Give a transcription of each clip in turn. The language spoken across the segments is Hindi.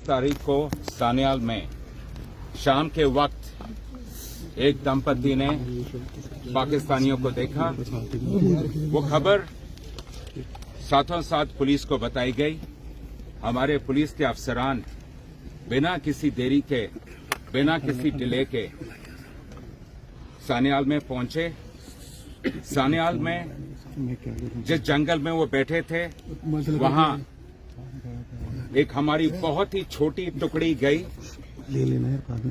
तारीख को सान्याल में शाम के वक्त एक दंपति ने पाकिस्तानियों को देखा। वो खबर साथों साथ पुलिस को बताई गई। हमारे पुलिस के अफसरान बिना किसी देरी के, बिना किसी डिले के सान्याल में पहुंचे। सान्याल में जिस जंगल में वो बैठे थे वहां एक हमारी बहुत ही छोटी टुकड़ी गई।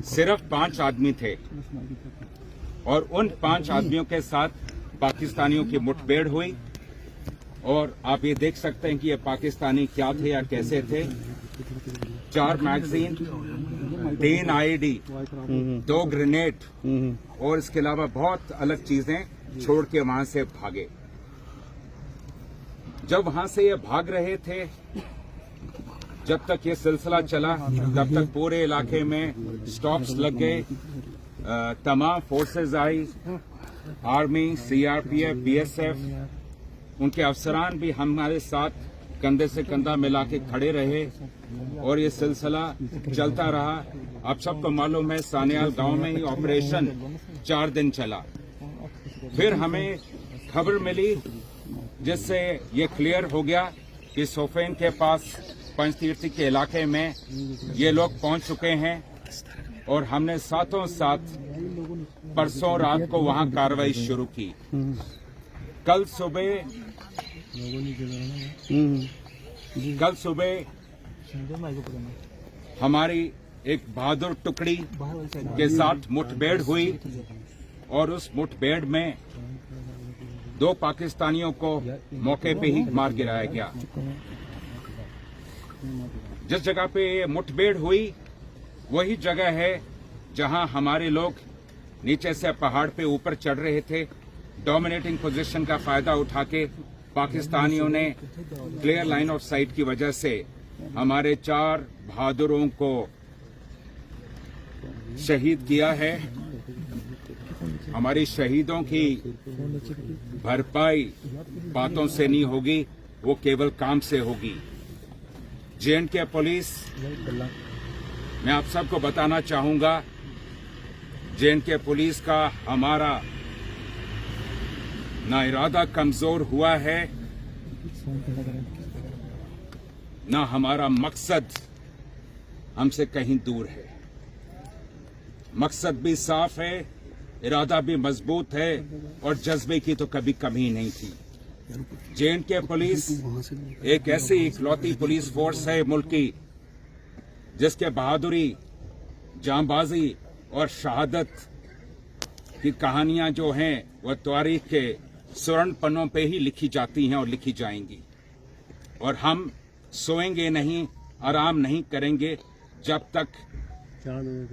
सिर्फ 5 आदमी थे और उन 5 आदमियों के साथ पाकिस्तानियों की मुठभेड़ हुई। और आप ये देख सकते हैं कि ये पाकिस्तानी क्या थे या कैसे थे। 4 मैगजीन, 3 आईडी, 2 ग्रेनेड और इसके अलावा बहुत अलग चीजें छोड़ के वहां से भागे। जब वहां से ये भाग रहे थे, जब तक ये सिलसिला चला तब तक पूरे इलाके में स्टॉप्स लग गए। तमाम फोर्सेज आई, आर्मी, सीआरपीएफ, बीएसएफ, उनके अफसरान भी हमारे साथ कंधे से कंधा मिला के खड़े रहे और ये सिलसिला चलता रहा। आप सबको मालूम है सान्याल गांव में ही ऑपरेशन 4 दिन चला। फिर हमें खबर मिली जिससे ये क्लियर हो गया कि सोफेन के पास पंचतीर्थी के इलाके में ये लोग पहुंच चुके हैं और हमने साथों साथ परसों रात को वहां कार्रवाई शुरू की। कल सुबह हमारी एक बहादुर टुकड़ी के साथ मुठभेड़ हुई और उस मुठभेड़ में 2 पाकिस्तानियों को मौके पे ही मार गिराया गया। जिस जगह पे ये मुठभेड़ हुई वही जगह है जहां हमारे लोग नीचे से पहाड़ पे ऊपर चढ़ रहे थे। डोमिनेटिंग पोजीशन का फायदा उठा के पाकिस्तानियों ने क्लियर लाइन ऑफ साइट की वजह से हमारे 4 बहादुरों को शहीद किया है। हमारी शहीदों की भरपाई बातों से नहीं होगी, वो केवल काम से होगी। जे&के पुलिस, मैं आप सबको बताना चाहूंगा, जे&के पुलिस का हमारा ना इरादा कमजोर हुआ है, ना हमारा मकसद हमसे कहीं दूर है। मकसद भी साफ है, इरादा भी मजबूत है और जज्बे की तो कभी कमी नहीं थी। जे&के पुलिस एक ऐसी इकलौती पुलिस फोर्स है मुल्क की जिसके बहादुरी, जांबाजी और शहादत की कहानियां जो हैं वह तारीख के स्वर्ण पन्नों पे ही लिखी जाती हैं और लिखी जाएंगी। और हम सोएंगे नहीं, आराम नहीं करेंगे जब तक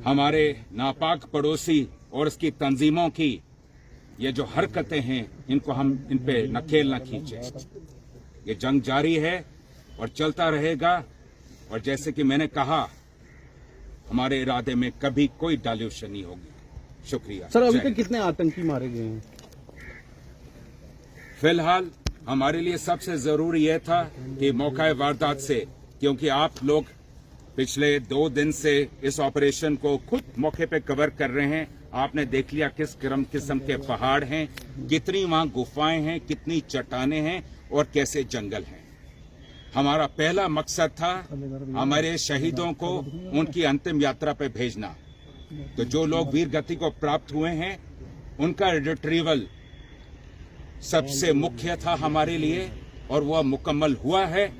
हमारे नापाक पड़ोसी और उसकी तंजीमों की ये जो हरकतें हैं इनको हम इन पे नकेल न खींचे। ये जंग जारी है और चलता रहेगा। और जैसे कि मैंने कहा, हमारे इरादे में कभी कोई डाल्यूशन नहीं होगी। शुक्रिया सर। अभी तक कितने आतंकी मारे गए हैं? फिलहाल हमारे लिए सबसे जरूरी यह था कि मौका वारदात से, क्योंकि आप लोग पिछले 2 दिन से इस ऑपरेशन को खुद मौके पे कवर कर रहे हैं। आपने देख लिया किस किस्म के पहाड़ हैं, कितनी वहां गुफाएं हैं, कितनी चट्टानें हैं और कैसे जंगल हैं। हमारा पहला मकसद था हमारे शहीदों को उनकी अंतिम यात्रा पे भेजना। तो जो लोग वीर गति को प्राप्त हुए हैं उनका रिट्रीवल सबसे मुख्य था हमारे लिए और वह मुकम्मल हुआ है।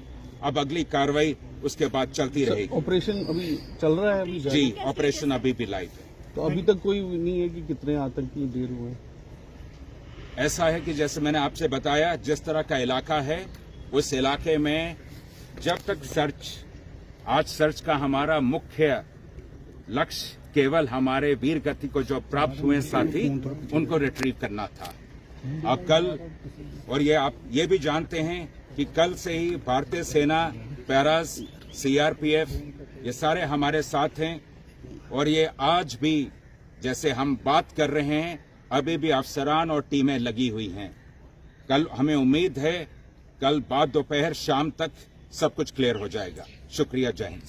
अब अगली कार्रवाई उसके बाद चलती रहेगी। ऑपरेशन अभी चल रहा है? अभी जी, ऑपरेशन अभी भी लाइव है। तो अभी तक कोई नहीं है कि कितने आतंकी ढेर हुए? ऐसा है कि जैसे मैंने आपसे बताया, जिस तरह का इलाका है उस इलाके में जब तक सर्च का हमारा मुख्य लक्ष्य केवल हमारे वीर गति को जो प्राप्त हुए साथी उनको रिट्रीव करना था। अब कल, और ये आप ये भी जानते हैं कि कल से ही भारतीय सेना, पैरास, सीआरपीएफ ये सारे हमारे साथ हैं और ये आज भी जैसे हम बात कर रहे हैं अभी भी अफसरान और टीमें लगी हुई हैं। कल हमें उम्मीद है कल बाद दोपहर शाम तक सब कुछ क्लियर हो जाएगा। शुक्रिया, जय हिंद।